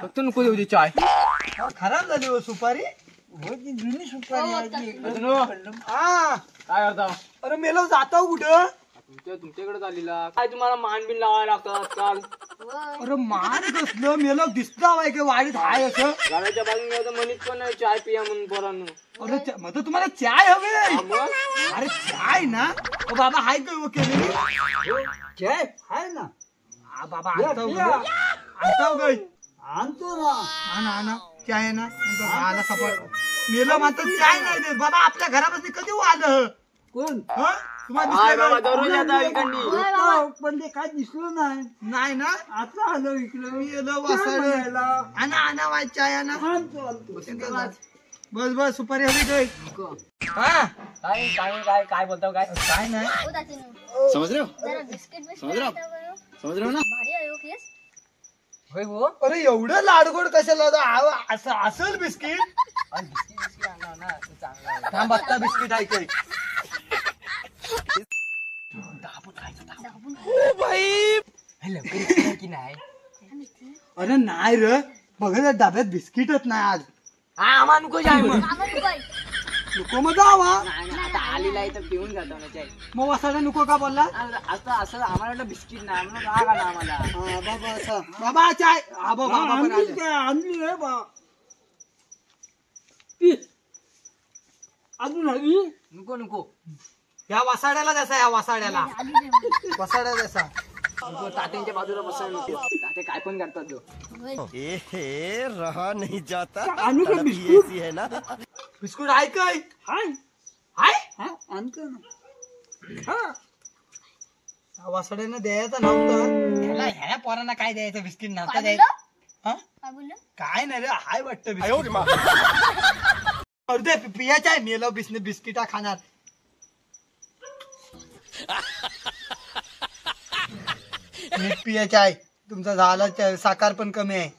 फक्त नको देऊ दे चाय खराब झाली हो सुपारी जुनी सुपारी काय करता अरे मेलो जाता कुठं तुमच्याकडे झालेला काय तुम्हाला मान बिन लावायला लागतं आजकाल अरे मान कसलं मेलो दिसता बाय का वाडीत हाय असं घराच्या बाजूला म्हणत पण नाही चाय पिया म्हणून पोरांनो अरे मग तुम्हाला चाय हवे अरे चाय ना बाबा हाय काय केलेली चाय हाय ना बाबा आणताव गय आणतो ना आणा चाय ना आला सपाट मेलो मात्र चाय नाही देत बाबा आपल्या घरापासून कधी आलं कोण पण ते काय दिसलं नाही ना आता आलो इकडं मी आणा वाय चाय आणा बस बस सुपारी हवी काय काय बोलतो काय काय नाही समज रहे हो ना होय हो अरे एवढं लाडगोड कशाला असं असेल बिस्किट थांब आता बिस्किट ऐकाय की नाही अरे नाही रे बघ डब्यात बिस्किटच नाही आज आम्हा नको जाय मग नको मग जावा आता आलेला आहे तर पिऊन जातो ना चाय मग वासाला नको का बोलला असं आम्हाला बिस्किट नाही आम्हाला राग आला आम्हाला बाबा असं बाबा चाय बाबा पण आणली रे बा अजून हवी नको या वासाड्याला जसा या वासाड्याला वासाड्या जसा तात्यांच्या बाजूला बसायला नको ताते काय पण करतात जो रहा नहीं जाता ऐसी है ना बिस्कुट आहे काय हाय आणतो ना वासाड्यानं द्यायचं नव्हतं ह्या पोरांना काय द्यायचं बिस्किट नव्हता द्यायचं काय नाही रे हाय वाटतं अर्धे पियाचं आहे मेलो बिस्किटा खाणार मीठ पियाचं आहे तुमचा झाला साखर पण कमी आहे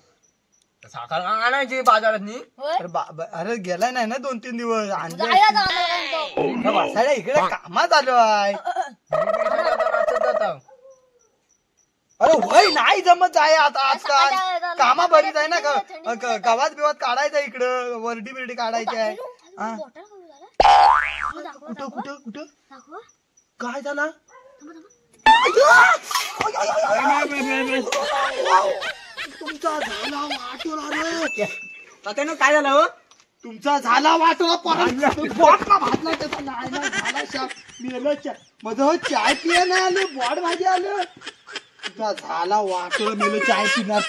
साखर आणायची बाजारात अरे गेलाय नाही ना 2-3 दिवस वासाड्या इकडे कामात आलो आहे अरे वय नाही जमत आहे आता आजकाल कामा बरीच आहे ना गवात बिवात काढायचं इकडं वरडी बिरडी काढायची आहे कुठं काय झाला तुमचा झाला वाटोला रे तात्यानं काय झालं हो तुमचा झाला वाटोला भाजला त्याचा नाही झाला शाप माझं चाय पिया नाही आलं बॉड भाजी आलं तुमचा झाला वाटोला मेलं चाय पिणार